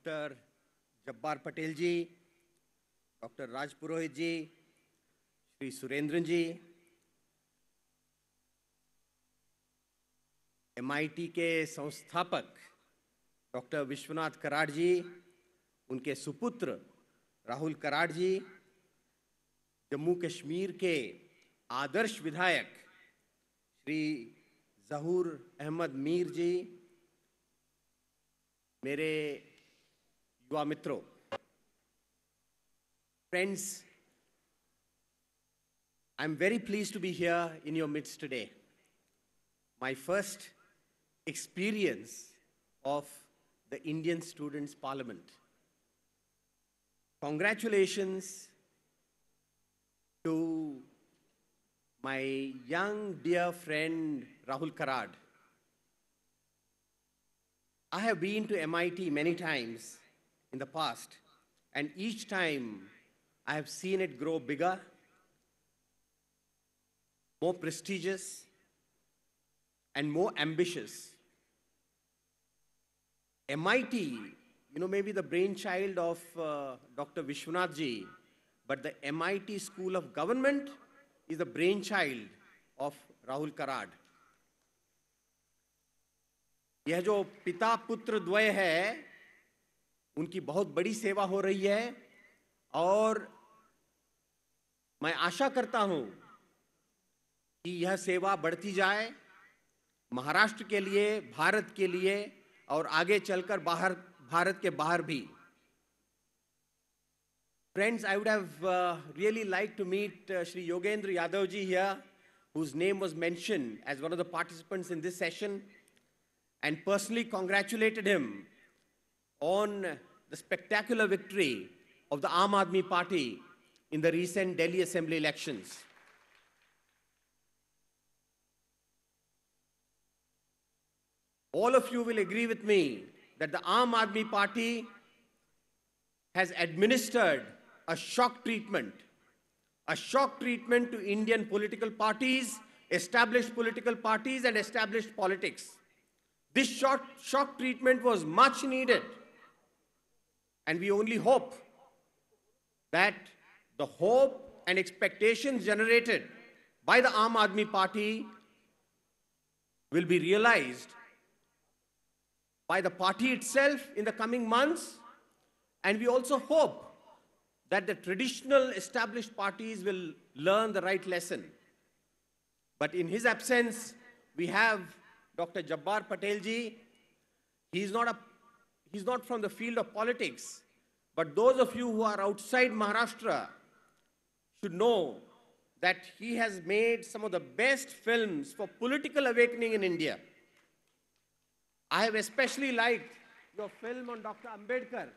Dr. Jabbar Patel ji, Dr. Raj Purohit ji, Shri Surendran ji, MIT के संस्थापक doctor Vishwanath Karad जी, उनके सुपुत्र राहुल कराड जी, जम्मू कश्मीर के आदर्श विधायक श्री ज़हूर अहमद मीर जी, मेरे युवा मित्रों, friends, I'm very pleased to be here in your midst today. My first experience of the Indian Students' Parliament. Congratulations to my young dear friend Rahul Karad. I have been to MIT many times in the past, and each time I have seen it grow bigger, more prestigious, and more ambitious. MIT, may be the brainchild of Dr. Vishwanath ji, but the MIT School of Government is the brainchild of Rahul Karad. यह जो पिता पुत्र द्वय है, उनकी बहुत बड़ी सेवा हो रही है और मैं आशा करता हूं कि यह सेवा बढ़ती जाए, महाराष्ट्र के लिए, भारत के लिए और आगे चलकर भारत के बाहर भी. Friends, I would have really liked to meet Shri Yogendra Yadav ji here, whose name was mentioned as one of the participants in this session, and personally congratulated him on the spectacular victory of the Aam Aadmi Party in the recent Delhi Assembly elections. All of you will agree with me that the Aam Aadmi Party has administered a shock treatment to Indian political parties, established political parties and established politics. This shock treatment was much needed, and we only hope that the hope and expectations generated by the Aam Aadmi Party will be realized by the party itself in the coming months, and we also hope that the traditional established parties will learn the right lesson. But in his absence, we have Dr. Jabbar Patel ji. He's not from the field of politics, but those of you who are outside Maharashtra should know that he has made some of the best films for political awakening in India. I have especially liked your film on Dr. Ambedkar.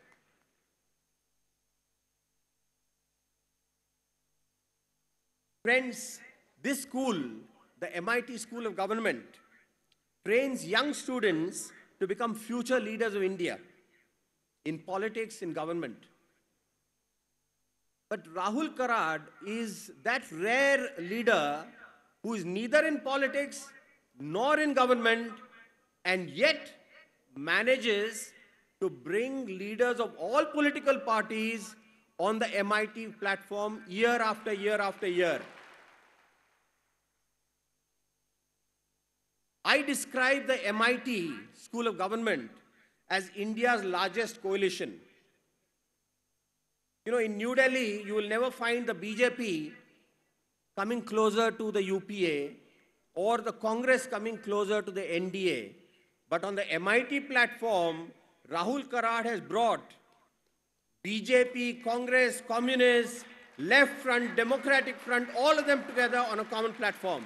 Friends, this school, the MIT School of Government, trains young students to become future leaders of India in politics, in government. But Rahul Karad is that rare leader who is neither in politics nor in government, and yet manages to bring leaders of all political parties on the MIT platform year after year after year. I describe the MIT School of Government as India's largest coalition. In New Delhi, you will never find the BJP coming closer to the UPA or the Congress coming closer to the NDA. But on the MIT platform, Rahul Karad has brought BJP, Congress, Communists, Left Front, Democratic Front, all of them together on a common platform.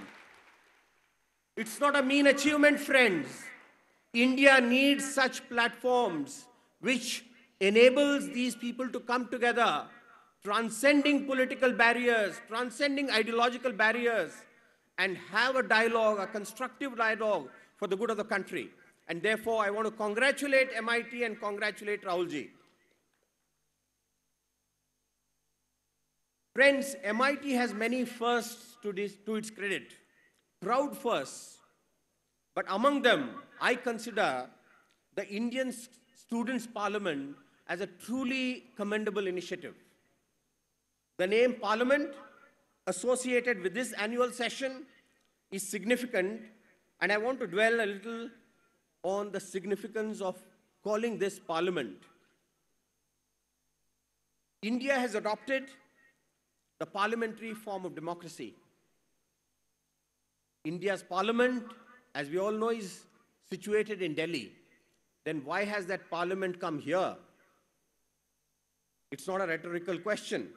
It's not a mean achievement, friends. India needs such platforms which enables these people to come together, transcending political barriers, transcending ideological barriers, and have a dialogue, a constructive dialogue for the good of the country. And therefore, I want to congratulate MIT and congratulate Rahul ji. Friends, MIT has many firsts to its credit, proud firsts. But among them, I consider the Indian Students' Parliament as a truly commendable initiative. The name Parliament associated with this annual session is significant, and I want to dwell a little on the significance of calling this Parliament. India has adopted the parliamentary form of democracy. India's parliament, as we all know, is situated in Delhi. Then why has that parliament come here? It's not a rhetorical question.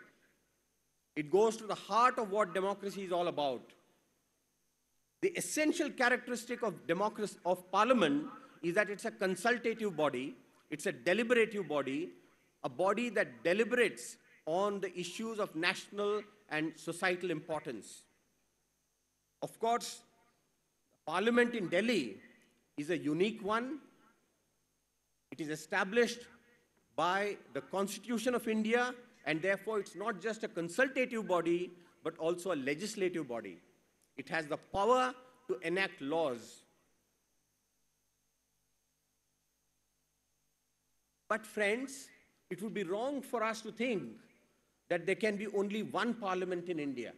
It goes to the heart of what democracy is all about. The essential characteristic of democracy, of parliament, is that it's a consultative body, it's a deliberative body, a body that deliberates on the issues of national and societal importance. Of course, the parliament in Delhi is a unique one. It is established by the Constitution of India, and therefore it's not just a consultative body, but also a legislative body. It has the power to enact laws. But friends, it would be wrong for us to think that there can be only one parliament in India.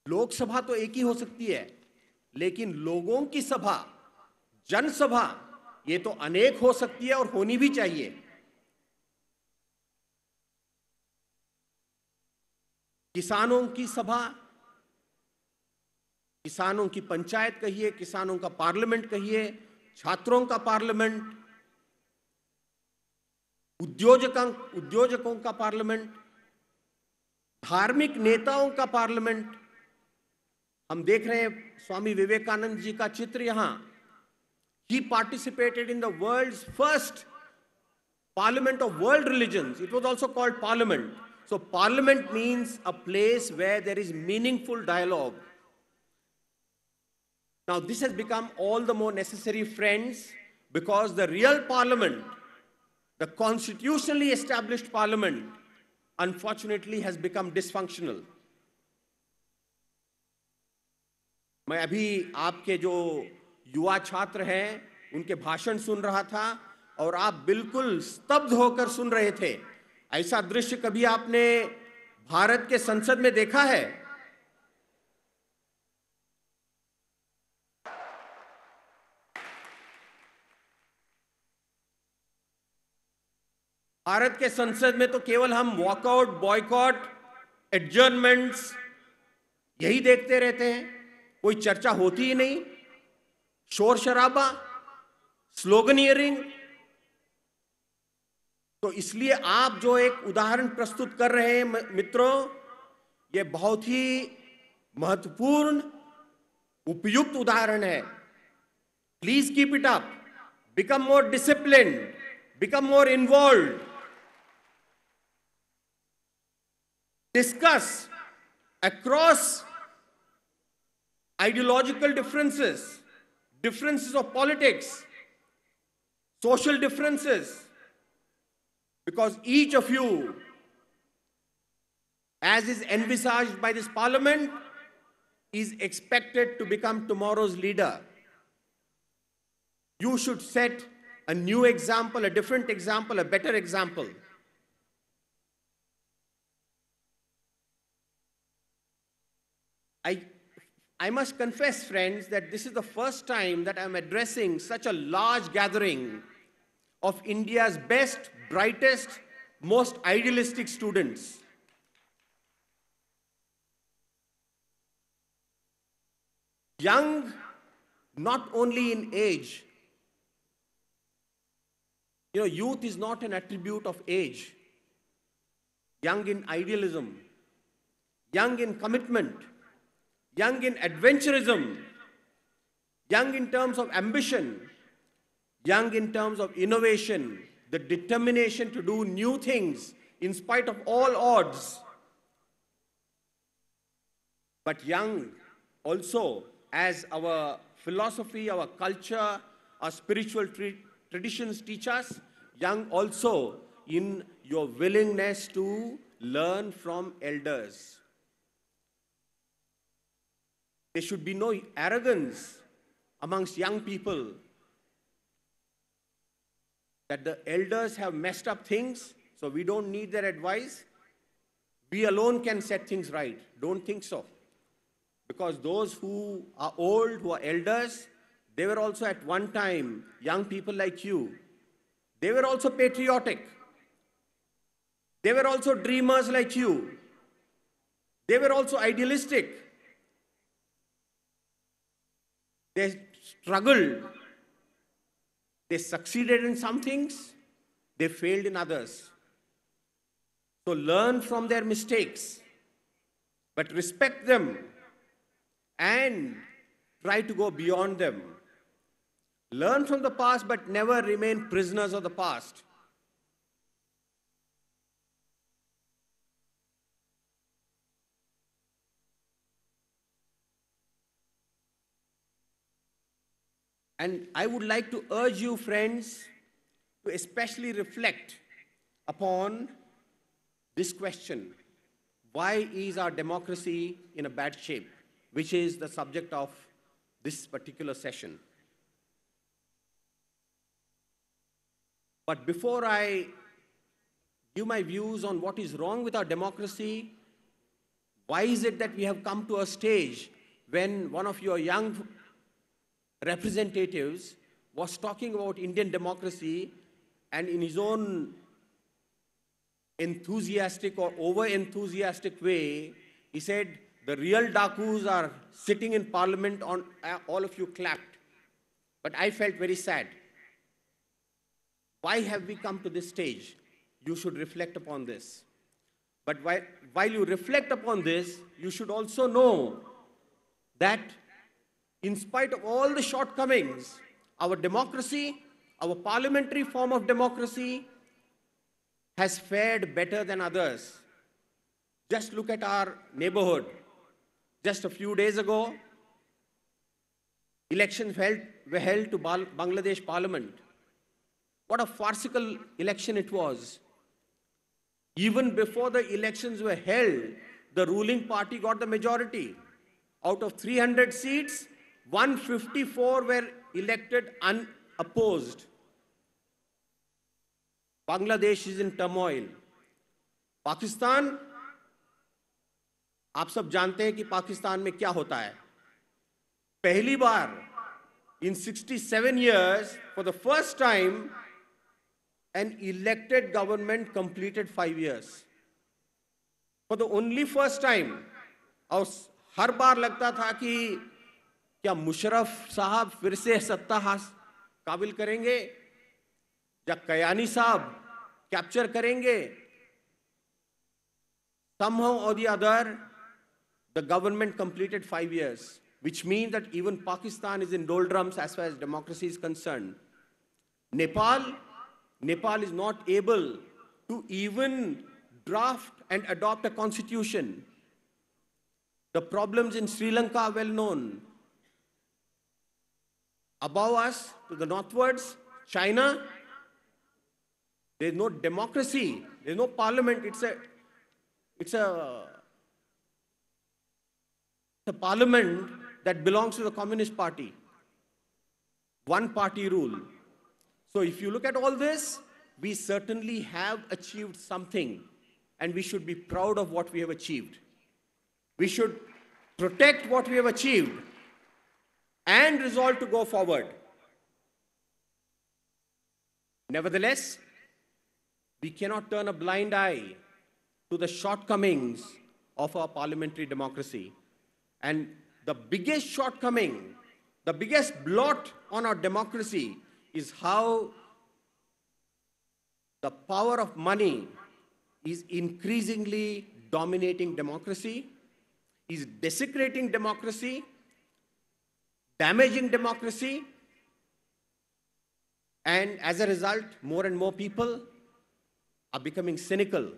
Lok Sabha तो एक ही हो सकती है, लेकिन लोगों की सभा, जनसभा, ये तो अनेक हो सकती है और होनी भी चाहिए। किसानों की सभा, किसानों की पंचायत कहिए, किसानों का पार्लियामेंट कहिए, छात्रों का पार्लियामेंट, उद्योजकों का पार्लियामेंट, धार्मिक नेताओं का पार्लियामेंट। हम देख रहे हैं स्वामी विवेकानंद जी का चित्र यहां। He participated in the world's first parliament of world religions. It was also called parliament. So parliament means a place where there is meaningful dialogue. Now this has become all the more necessary, friends, because the real parliament, the constitutionally established parliament, unfortunately has become dysfunctional. मैं अभी आपके जो युवा छात्र हैं उनके भाषण सुन रहा था और आप बिल्कुल स्तब्ध होकर सुन रहे थे। ऐसा दृश्य कभी आपने भारत के संसद में देखा है? भारत के संसद में तो केवल हम वॉकआउट, बॉयकॉट, एडजर्नमेंट्स यही देखते रहते हैं। कोई चर्चा होती ही नहीं, शोर शराबा, स्लोगनियरिंग। तो इसलिए आप जो एक उदाहरण प्रस्तुत कर रहे हैं मित्रों, यह बहुत ही महत्वपूर्ण, उपयुक्त उदाहरण है। Please keep it up, become more disciplined, become more involved, discuss across ideological differences, differences of politics, social differences, because each of you, as is envisaged by this parliament, is expected to become tomorrow's leader. You should set a new example, a different example, a better example. I must confess, friends, that this is the first time that I'm addressing such a large gathering of India's best, brightest, most idealistic students. Young, not only in age. You know, youth is not an attribute of age. Young in idealism, young in commitment, young in adventurism, young in terms of ambition, young in terms of innovation, the determination to do new things in spite of all odds. But young also, as our philosophy, our culture, our spiritual traditions teach us, young also in your willingness to learn from elders. There should be no arrogance amongst young people that the elders have messed up things, so we don't need their advice. We alone can set things right. Don't think so. Because those who are old, who are elders, they were also at one time young people like you. They were also patriotic. They were also dreamers like you. They were also idealistic. They struggled. They succeeded in some things. They failed in others. So learn from their mistakes, but respect them and try to go beyond them. Learn from the past, but never remain prisoners of the past. And I would like to urge you, friends, to especially reflect upon this question: why is our democracy in a bad shape? Which is the subject of this particular session. But before I give my views on what is wrong with our democracy, why is it that we have come to a stage when one of your young representatives was talking about Indian democracy and in his own enthusiastic or over-enthusiastic way, he said, the real Dakus are sitting in parliament, on all of you clapped. But I felt very sad. Why have we come to this stage? You should reflect upon this. But while you reflect upon this, you should also know that in spite of all the shortcomings, our democracy, our parliamentary form of democracy, has fared better than others. Just look at our neighborhood. Just a few days ago, elections were held to Bangladesh Parliament. What a farcical election it was. Even before the elections were held, the ruling party got the majority. Out of 300 seats, 154 were elected unopposed. Bangladesh is in turmoil. Pakistan, आप सब जानते हैं कि पाकिस्तान में क्या होता है. पहली बार in 67 years, for the first time, an elected government completed 5 years. For the only first time, और हर बार लगता था कि क्या मुशर्रफ साहब फिर से सत्ता काबिल करेंगे या कयानी साहब कैप्चर करेंगे. Somehow or the other, the government completed 5 years, which means that even Pakistan is in doldrums as far as democracy is concerned. Nepal is not able to even draft and adopt a constitution. The problems in Sri Lanka are well known. Above us, to the northwards, China, there is no democracy, there is no parliament. It's a parliament that belongs to the Communist Party. One party rule. So if you look at all this, we certainly have achieved something, and we should be proud of what we have achieved. We should protect what we have achieved and resolve to go forward. Nevertheless, we cannot turn a blind eye to the shortcomings of our parliamentary democracy. And the biggest shortcoming, the biggest blot on our democracy is how the power of money is increasingly dominating democracy, is desecrating democracy, damaging democracy, and as a result, more and more people are becoming cynical.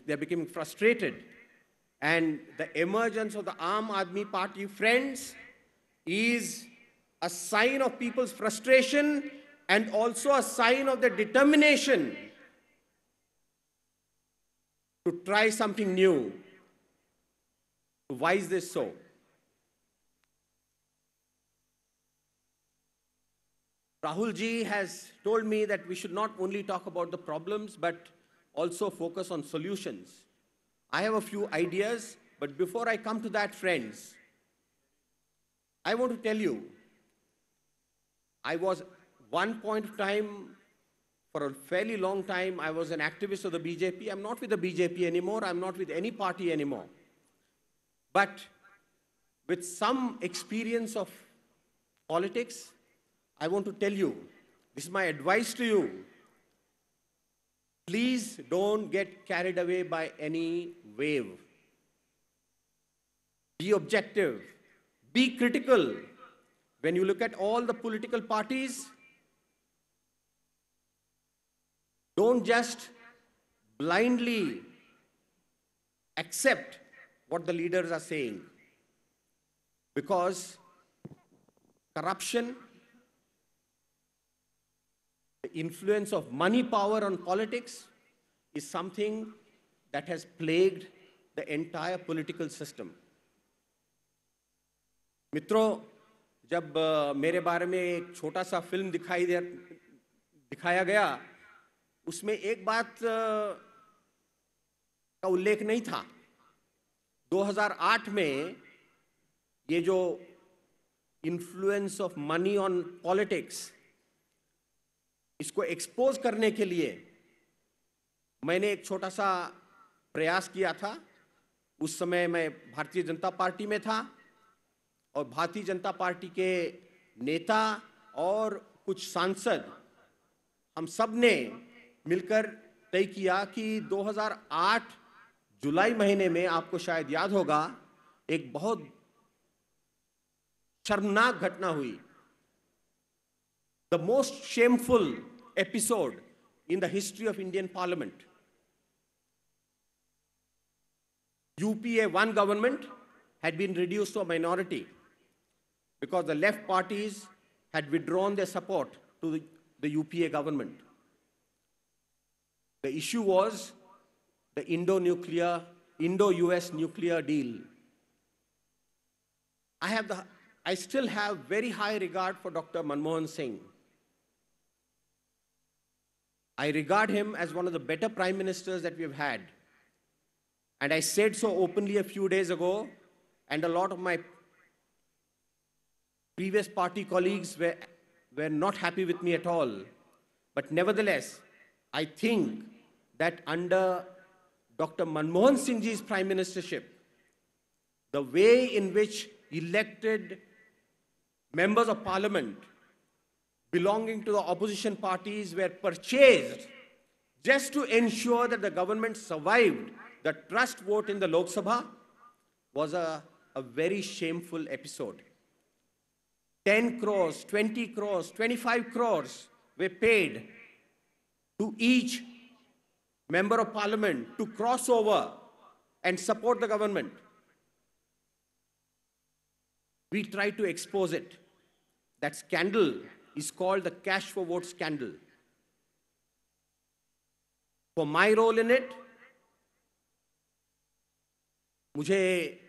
They're becoming frustrated. And the emergence of the Aam Aadmi Party, friends, is a sign of people's frustration and also a sign of their determination to try something new. Why is this so? Rahul ji has told me that we should not only talk about the problems, but also focus on solutions. I have a few ideas, but before I come to that, friends, I want to tell you, I was one point of time, for a fairly long time, I was an activist of the BJP. I'm not with the BJP anymore. I'm not with any party anymore. But with some experience of politics, I want to tell you, this is my advice to you. Please don't get carried away by any wave. Be objective. Be critical. When you look at all the political parties, don't just blindly accept what the leaders are saying. Because corruption, the influence of money power on politics is something that has plagued the entire political system. मित्रों, जब मेरे बारे में एक छोटा सा film दिखाया गया, उसमें एक बात का उल्लेख नहीं था। 2008 में ये जो influence of money on politics, इसको एक्सपोज करने के लिए मैंने एक छोटा सा प्रयास किया था। उस समय मैं भारतीय जनता पार्टी में था और भारतीय जनता पार्टी के नेता और कुछ सांसद, हम सब ने मिलकर तय किया कि 2008 जुलाई महीने में, आपको शायद याद होगा, एक बहुत शर्मनाक घटना हुई। The most shameful episode in the history of Indian Parliament. UPA 1 government had been reduced to a minority because the left parties had withdrawn their support to the UPA government. The issue was the Indo-US nuclear deal. I still have very high regard for Dr. Manmohan Singh. I regard him as one of the better prime ministers that we have had. And I said so openly a few days ago, and a lot of my previous party colleagues were not happy with me at all. But nevertheless, I think that under Dr. Manmohan Singh ji's prime ministership, the way in which elected members of parliament belonging to the opposition parties were purchased just to ensure that the government survived the trust vote in the Lok Sabha was a very shameful episode. 10 crores, 20 crores, 25 crores were paid to each member of parliament to cross over and support the government. We tried to expose it. That scandal is called the cash for vote scandal. For my role in it, मुझे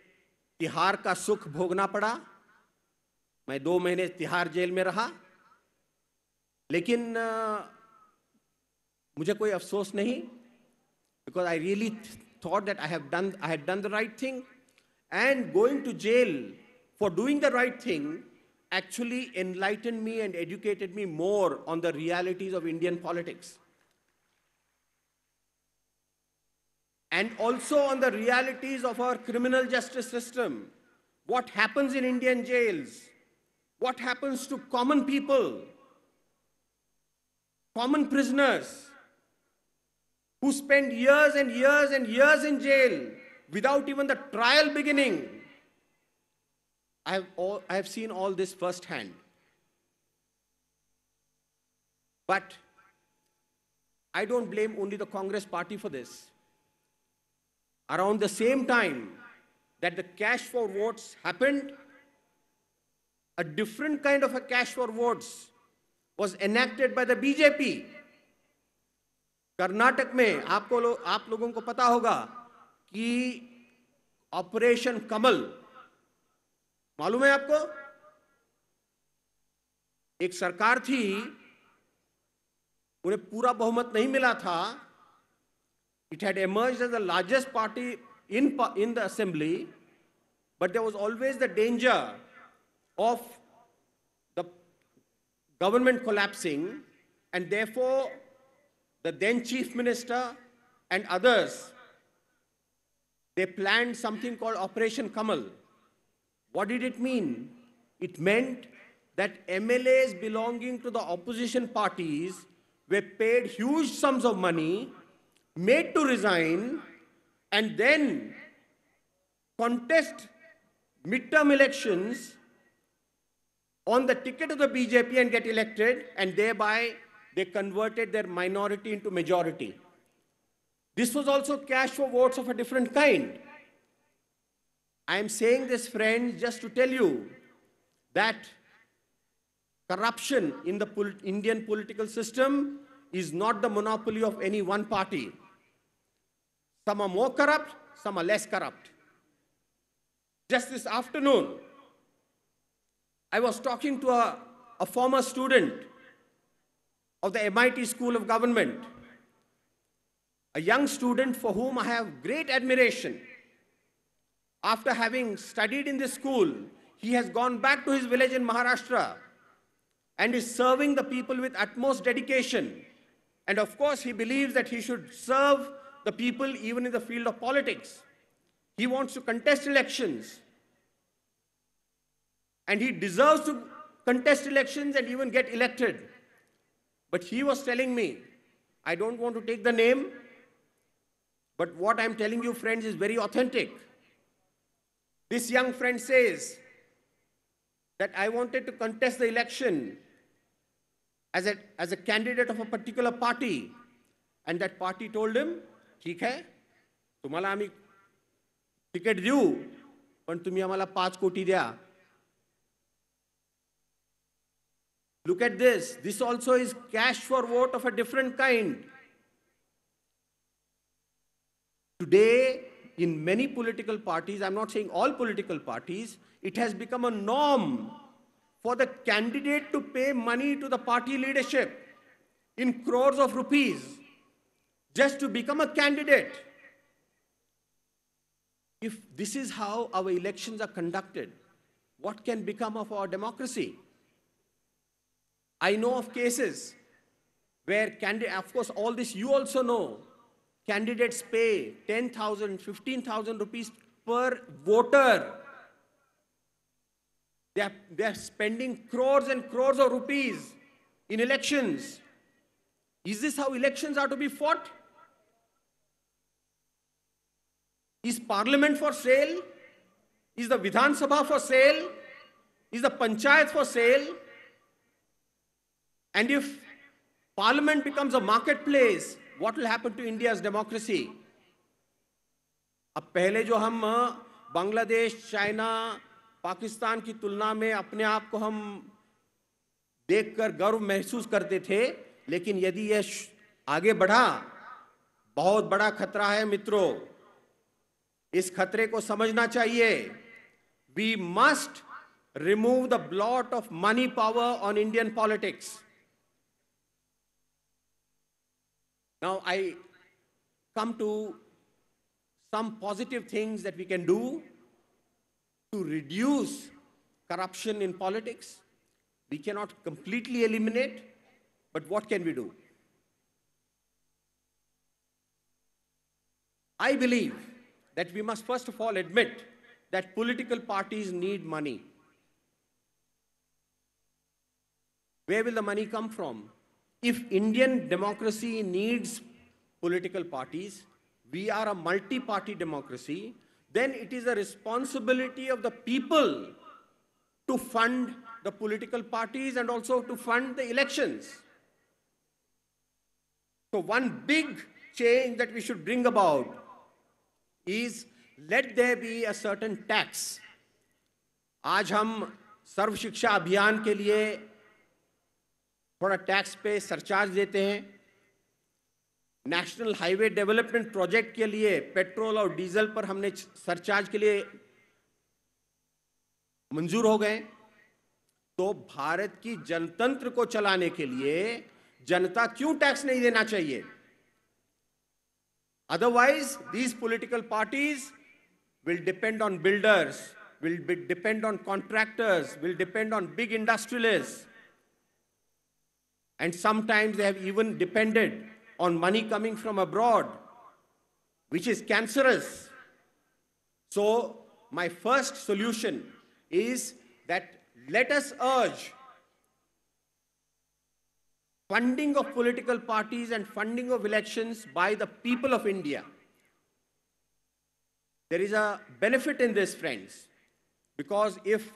तिहार का सुख भोगना पड़ा। मैं 2 महीने तिहार jail में रहा, लेकिन मुझे कोई अफसोस नहीं, because I really thought that I had done the right thing, and going to jail for doing the right thing actually enlightened me and educated me more on the realities of Indian politics. And also on the realities of our criminal justice system. What happens in Indian jails? What happens to common people, common prisoners, who spend years and years and years in jail without even the trial beginning? I have seen all this firsthand. But I don't blame only the Congress party for this. Around the same time that the cash for votes happened, a different kind of a cash for votes was enacted by the BJP. Karnataka में आप लोगों को पता होगा कि operation कमल, मालूम है आपको? एक सरकार थी, उन्हें पूरा बहुमत नहीं मिला था. It had emerged as the largest party in the assembly, but there was always the danger of the government collapsing, and therefore the then chief minister and others, they planned something called Operation Kamal. What did it mean? It meant that MLAs belonging to the opposition parties were paid huge sums of money, made to resign, and then contest midterm elections on the ticket of the BJP and get elected, and thereby they converted their minority into majority. This was also cash for votes of a different kind. I am saying this, friends, just to tell you that corruption in the Indian political system is not the monopoly of any one party. Some are more corrupt, some are less corrupt. Just this afternoon, I was talking to a former student of the MIT School of Government, a young student for whom I have great admiration. After having studied in this school, he has gone back to his village in Maharashtra and is serving the people with utmost dedication. And of course, he believes that he should serve the people even in the field of politics. He wants to contest elections. And he deserves to contest elections and even get elected. But he was telling me, I don't want to take the name, but what I'm telling you, friends, is very authentic. This young friend says that I wanted to contest the election as a candidate of a particular party. And that party told him, ठीक है, तुम्हाला आम्ही ticket देऊ, पण तुम्ही आम्हाला 5 कोटी द्या. Look at this. This also is cash for vote of a different kind. Today, in many political parties, I'm not saying all political parties, it has become a norm for the candidate to pay money to the party leadership in crores of rupees just to become a candidate. If this is how our elections are conducted, what can become of our democracy? I know of cases where of course all this you also know, candidates pay 10,000, 15,000 rupees per voter. They are spending crores and crores of rupees in elections. Is this how elections are to be fought? Is Parliament for sale? Is the Vidhan Sabha for sale? Is the Panchayat for sale? And if Parliament becomes a marketplace, what will happen to India's democracy? अब पहले जो हम Bangladesh, China, Pakistan की तुलना में अपने आप को हम देखकर गर्व महसूस करते थे, लेकिन यदि यह आगे बढ़ा, बहुत बड़ा खतरा है मित्रों. इस खतरे को समझना चाहिए. We must remove the blot of money power on Indian politics. Now I come to some positive things that we can do to reduce corruption in politics. We cannot completely eliminate, but what can we do? I believe that we must first of all admit that political parties need money. Where will the money come from? If Indian democracy needs political parties, we are a multi-party democracy, then it is a responsibility of the people to fund the political parties and also to fund the elections. So one big change that we should bring about is let there be a certain tax. आज हम सर्व शिक्षा अभियान के लिए थोड़ा tax पे surcharge देते हैं. नेशनल हाईवे डेवलपमेंट प्रोजेक्ट के लिए पेट्रोल और डीजल पर हमने सरचार्ज के लिए मंजूर हो गए. तो भारत की जनतंत्र को चलाने के लिए जनता क्यों टैक्स नहीं देना चाहिए? Otherwise, these political parties will depend on builders, depend on contractors, will depend on big industrialists. And sometimes they have even depended on money coming from abroad, which is cancerous. So, my first solution is that let us urge funding of political parties and funding of elections by the people of India. There is a benefit in this, friends, because if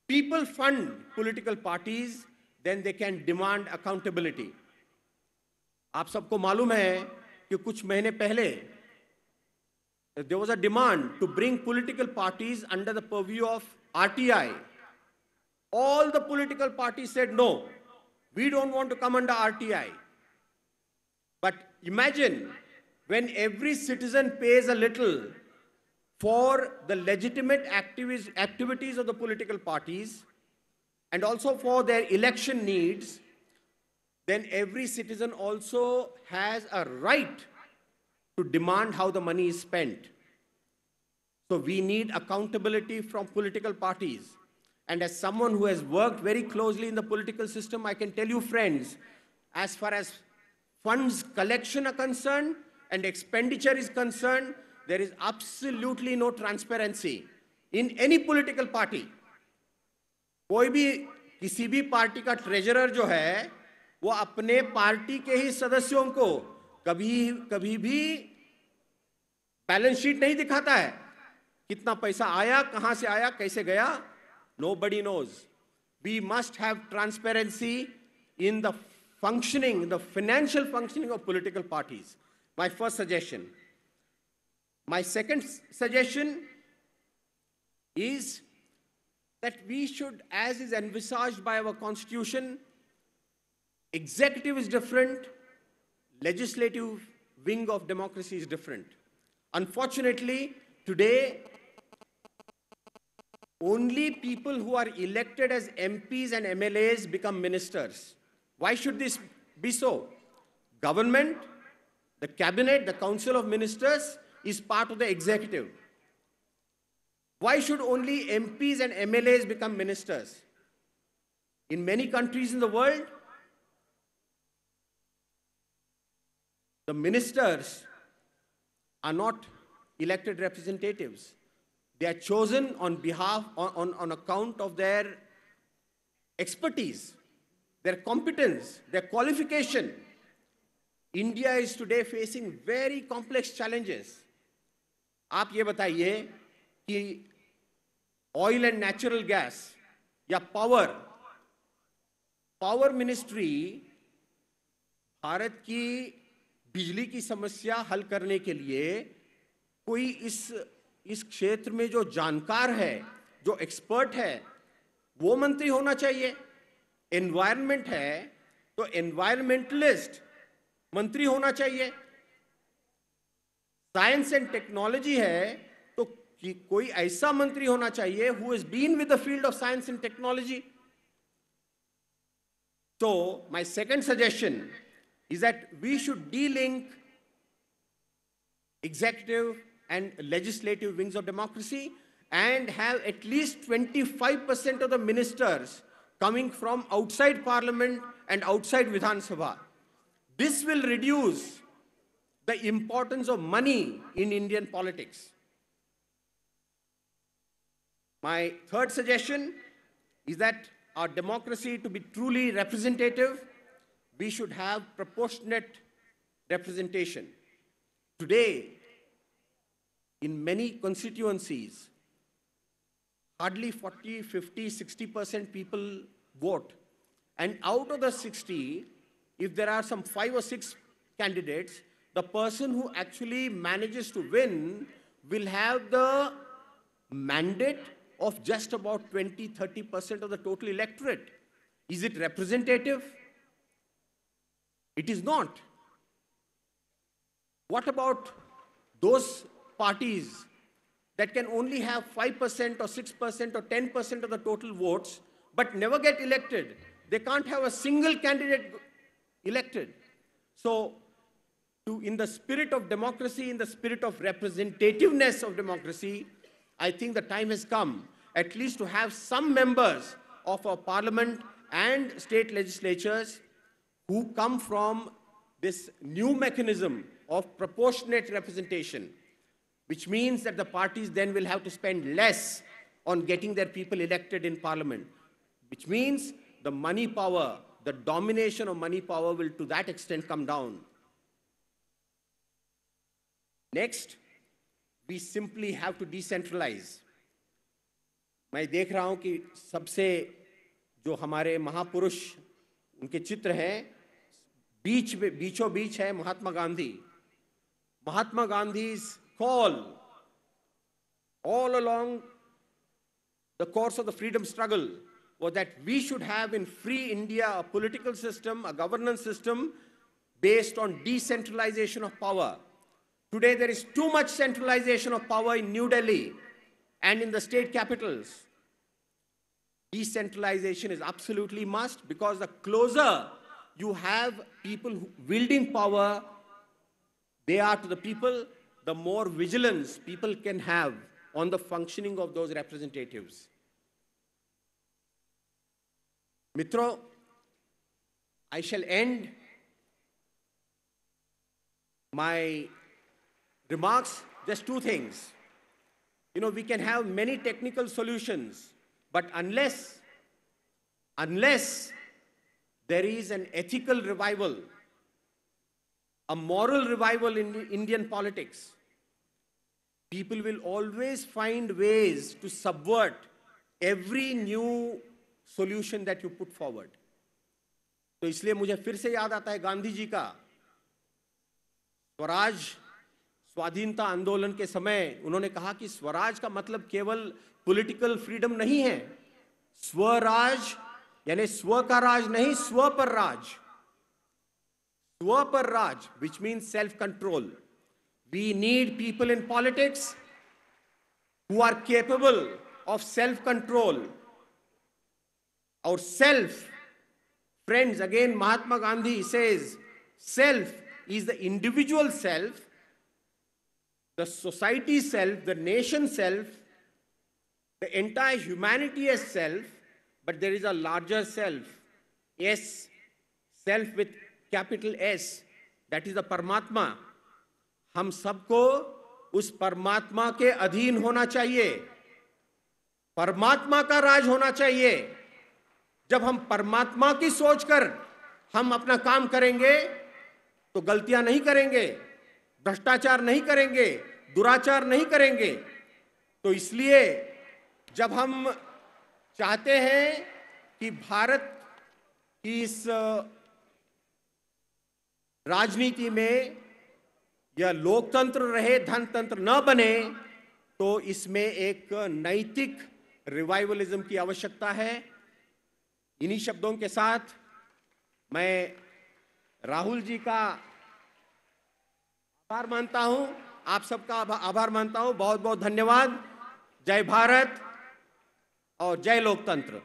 people fund political parties, then they can demand accountability. आप सबको मालूम है कि कुछ महीने पहले there was a demand to bring political parties under the purview of RTI. All the political parties said no, we don't want to come under RTI. But imagine when every citizen pays a little for the legitimate activities of the political parties and also for their election needs, then every citizen also has a right to demand how the money is spent. So we need accountability from political parties. And as someone who has worked very closely in the political system, I can tell you, friends, as far as funds collection are concerned and expenditure is concerned, there is absolutely no transparency in any political party. कोई भी किसी भी party का treasurer जो है वो अपने party के ही सदस्यों को कभी भी बैलेंस शीट नहीं दिखाता है, कितना पैसा आया, कहां से आया, कैसे गया. Nobody knows. We must have transparency in the functioning, the financial functioning of political parties. My first suggestion. My second suggestion is that we should, as is envisaged by our constitution, executive is different, legislative wing of democracy is different. Unfortunately, today, only people who are elected as MPs and MLAs become ministers. Why should this be so? Government, the cabinet, the council of ministers is part of the executive. Why should only MPs and MLAs become ministers? In many countries in the world, the ministers are not elected representatives. They are chosen on account of their expertise, their competence, their qualification. India is today facing very complex challenges. आप ये बताइए कि oil and natural gas या power ministry Bharat की बिजली की समस्या हल करने के लिए कोई इस क्षेत्र में जो जानकार है, जो एक्सपर्ट है, वो मंत्री होना चाहिए. एनवायरनमेंट है तो एनवायरमेंटलिस्ट मंत्री होना चाहिए. साइंस एंड टेक्नोलॉजी है तो कोई ऐसा मंत्री होना चाहिए who has been with the field of science and technology. So my second suggestion is that we should de-link executive and legislative wings of democracy and have at least 25% of the ministers coming from outside parliament and outside Vidhan Sabha. This will reduce the importance of money in Indian politics. My third suggestion is that our democracy to be truly representative, we should have proportionate representation. Today, in many constituencies, hardly 40, 50, 60% people vote. And out of the 60, if there are some 5 or 6 candidates, the person who actually manages to win will have the mandate of just about 20, 30% of the total electorate. Is it representative? It is not. What about those parties that can only have 5% or 6% or 10% of the total votes, but never get elected. They can't have a single candidate elected. So, in the spirit of democracy, in the spirit of representativeness of democracy, I think the time has come at least to have some members of our parliament and state legislatures who come from this new mechanism of proportionate representation, which means that the parties then will have to spend less on getting their people elected in parliament, which means the money power, the domination of money power will to that extent come down. Next, we simply have to decentralize. मैं देख रहा हूं कि सबसे जो हमारे महापुरुष उनके चित्र हैं, बीचों बीच है Mahatma Gandhi. Mahatma Gandhi's call all along the course of the freedom struggle was that we should have in free India a political system, a governance system based on decentralization of power. Today there is too much centralization of power in New Delhi and in the state capitals. Decentralization is absolutely must, because the closer you have people wielding power, they are to the people, the more vigilance people can have on the functioning of those representatives. Mitro, I shall end my remarks, just two things. You know, we can have many technical solutions, but unless there is an ethical revival, a moral revival in Indian politics, people will always find ways to subvert every new solution that you put forward. तो इसलिए मुझे फिर से याद आता है गांधी जी का स्वराज स्वाधीनता आंदोलन के समय उन्होंने कहा कि स्वराज का मतलब केवल पॉलिटिकल फ्रीडम नहीं है. स्वराज यानी स्व का राज नहीं, स्व पर राज. स्व पर राज, which means self-control. We need people in politics who are capable of self-control. Our self, friends, again Mahatma Gandhi says, self is the individual self, the society self, the nation self, the entire humanity as self, but there is a larger self, S, self with capital S, that is the Paramatma. हम सबको उस परमात्मा के अधीन होना चाहिए, परमात्मा का राज होना चाहिए. जब हम परमात्मा की सोचकर हम अपना काम करेंगे तो गलतियां नहीं करेंगे, भ्रष्टाचार नहीं करेंगे, दुराचार नहीं करेंगे. तो इसलिए जब हम चाहते हैं कि भारत की इस राजनीति में यह लोकतंत्र रहे, धनतंत्र न बने, तो इसमें एक नैतिक रिवाइवलिज्म की आवश्यकता है. इन्हीं शब्दों के साथ मैं राहुल जी का आभार मानता हूं, आप सबका आभार मानता हूं. बहुत बहुत धन्यवाद. जय भारत और जय लोकतंत्र.